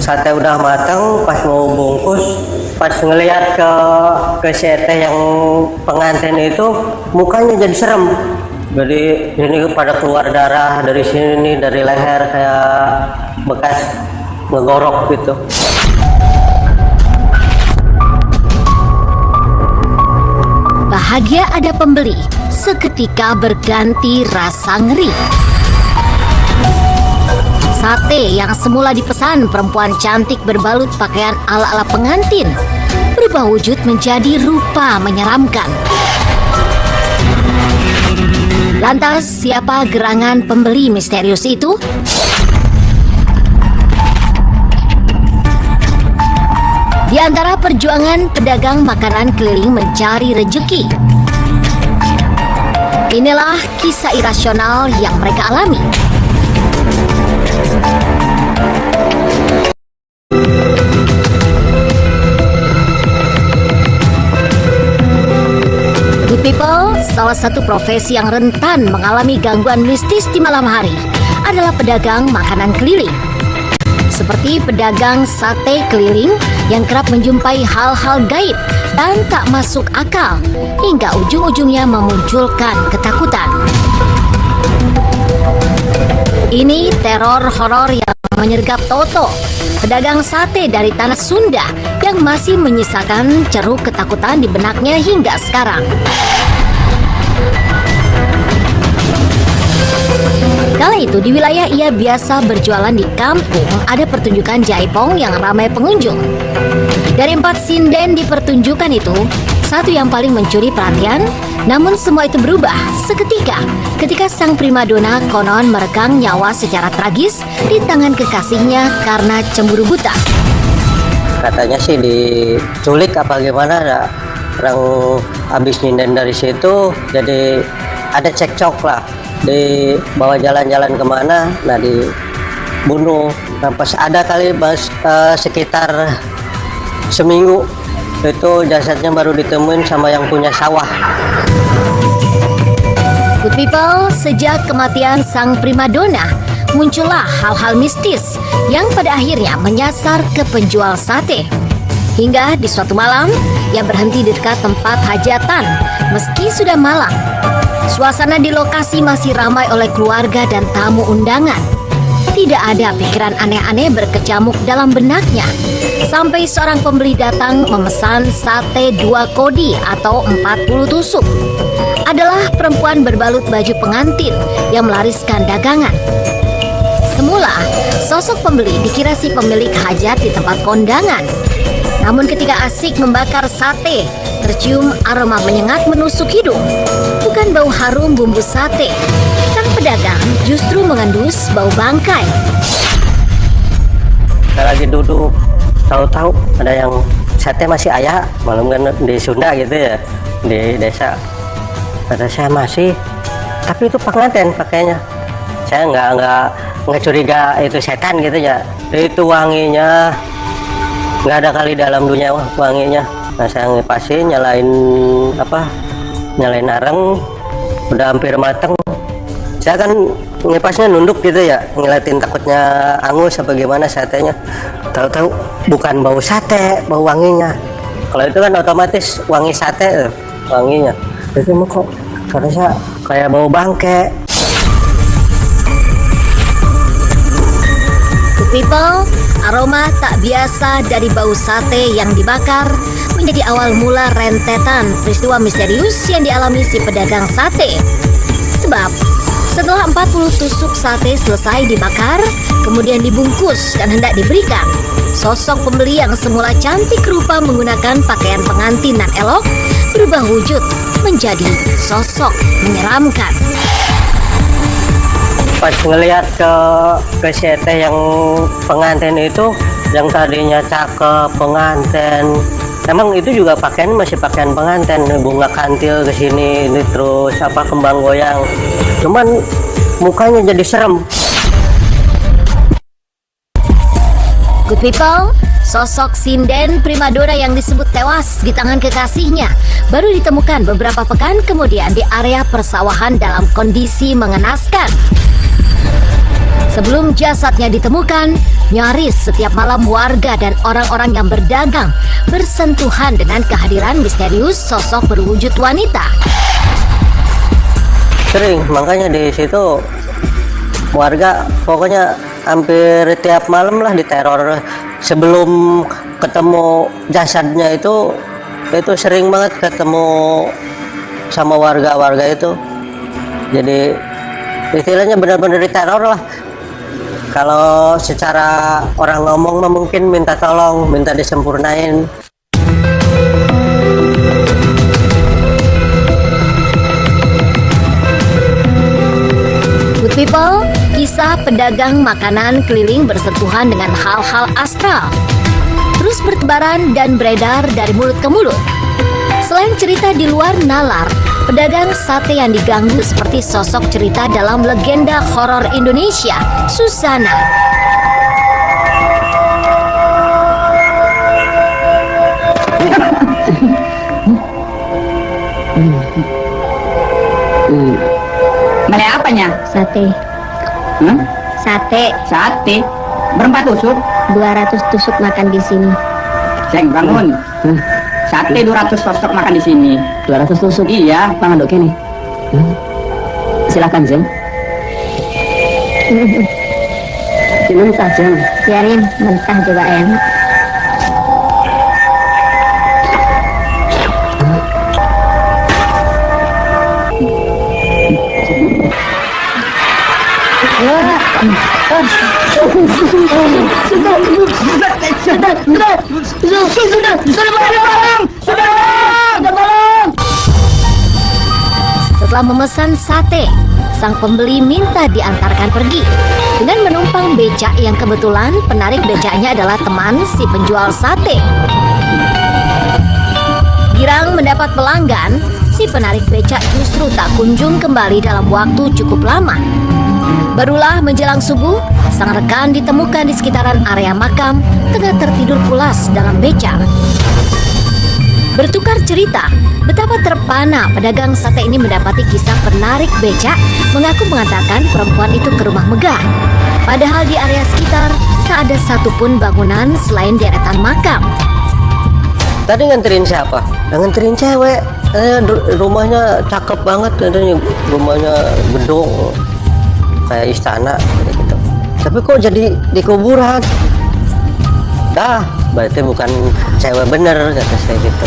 Sate udah matang, pas mau bungkus, pas ngelihat ke sate yang pengantin itu mukanya jadi serem. Jadi ini pada keluar darah dari sini, dari leher kayak bekas ngegorok gitu. Bahagia ada pembeli, seketika berganti rasa ngeri. Sate yang semula dipesan perempuan cantik berbalut pakaian ala-ala pengantin berubah wujud menjadi rupa menyeramkan. Lantas, siapa gerangan pembeli misterius itu? Di antara perjuangan pedagang makanan keliling mencari rejeki, inilah kisah irasional yang mereka alami. Good people, salah satu profesi yang rentan mengalami gangguan mistis di malam hari adalah pedagang makanan keliling. Seperti pedagang sate keliling yang kerap menjumpai hal-hal gaib dan tak masuk akal hingga ujung-ujungnya memunculkan ketakutan. Ini teror horor yang menyergap Toto, pedagang sate dari tanah Sunda yang masih menyisakan ceruk ketakutan di benaknya hingga sekarang. Kala itu di wilayah ia biasa berjualan di kampung ada pertunjukan jaipong yang ramai pengunjung. Dari 4 sinden di pertunjukan itu, satu yang paling mencuri perhatian, namun semua itu berubah seketika ketika sang primadona konon meregang nyawa secara tragis di tangan kekasihnya karena cemburu buta. Katanya sih diculik apa gimana, ada orang habis nyinden dari situ, jadi ada cekcok lah, dibawa jalan-jalan kemana, nah dibunuh. Nah pas ada kali sekitar seminggu itu jasadnya baru ditemuin sama yang punya sawah. Good people, sejak kematian sang primadona, muncullah hal-hal mistis yang pada akhirnya menyasar ke penjual sate. Hingga di suatu malam, ia berhenti di dekat tempat hajatan meski sudah malam. Suasana di lokasi masih ramai oleh keluarga dan tamu undangan. Tidak ada pikiran aneh-aneh berkecamuk dalam benaknya. Sampai seorang pembeli datang memesan sate 2 kodi atau 40 tusuk. Adalah perempuan berbalut baju pengantin yang melariskan dagangan. Semula, sosok pembeli dikira si pemilik hajat di tempat kondangan. Namun ketika asik membakar sate, tercium aroma menyengat menusuk hidung. Bukan bau harum bumbu sate. Sang pedagang justru mengendus bau bangkai. Kita lagi duduk, tahu-tahu ada yang sate masih ayah, malam kan di Sunda gitu ya, di desa. Kata saya masih, tapi itu pengantin pakainya. Saya nggak curiga itu setan gitu ya. Itu wanginya nggak ada kali dalam dunia wanginya. Nah saya ngepasin, nyalain areng, udah hampir mateng. Saya kan ngepasnya nunduk gitu ya, ngeliatin takutnya angus apa gimana satenya. Tahu-tahu bukan bau sate, bau wanginya. Kalau itu kan otomatis wangi sate wanginya. Itu mah kok karena saya kayak bau bangke. People, aroma tak biasa dari bau sate yang dibakar menjadi awal mula rentetan peristiwa misterius yang dialami si pedagang sate. Sebab setelah 40 tusuk sate selesai dibakar, kemudian dibungkus dan hendak diberikan, sosok pembeli yang semula cantik rupa menggunakan pakaian pengantin dan elok berubah wujud menjadi sosok menyeramkan. Pas ngelihat ke sate yang pengantin itu, yang tadinya cakep pengantin, emang itu juga pakaian masih pakaian pengantin, bunga kantil ke sini, ini terus apa kembang goyang. Cuman mukanya jadi serem. Good people, sosok sinden primadona yang disebut tewas di tangan kekasihnya baru ditemukan beberapa pekan kemudian di area persawahan dalam kondisi mengenaskan. Sebelum jasadnya ditemukan, nyaris setiap malam warga dan orang-orang yang berdagang bersentuhan dengan kehadiran misterius sosok berwujud wanita. Sering, makanya di situ warga pokoknya hampir tiap malam lah diteror. Sebelum ketemu jasadnya itu sering banget ketemu sama warga-warga itu. Jadi istilahnya benar-benar diteror lah. Kalau secara orang ngomong mah mungkin minta tolong, minta disempurnain. Good people, kisah pedagang makanan keliling bersentuhan dengan hal-hal astral terus bertebaran dan beredar dari mulut ke mulut. Selain cerita di luar nalar, pedagang sate yang diganggu seperti sosok cerita dalam legenda horor Indonesia, Susana. Mele apanya? Sate. Sate. Sate. Berapa tusuk? 200 tusuk makan di sini. Ceng bangun. Sate 200 tusuk makan di sini. 200 tusuk. Iya. Tangan dok ini. Silakan, Jeng. Ini mentah, Jeng. Biarin, mentah juga enak. Setelah memesan sate, sang pembeli minta diantarkan pergi dengan menumpang becak yang kebetulan penarik becaknya adalah teman si penjual sate. Girang mendapat pelanggan, si penarik becak justru tak kunjung kembali dalam waktu cukup lama. Barulah menjelang subuh, sang rekan ditemukan di sekitaran area makam, tengah tertidur pulas dalam becak. Bertukar cerita, betapa terpana pedagang sate ini mendapati kisah penarik becak mengaku mengantarkan perempuan itu ke rumah megah. Padahal di area sekitar tak ada satupun bangunan selain deretan makam. Tadi nganterin siapa? Nganterin cewek. Rumahnya cakep banget, katanya rumahnya gedung kayak istana gitu. Tapi kok jadi di kuburan? Dah, berarti bukan cewek bener, kata saya gitu.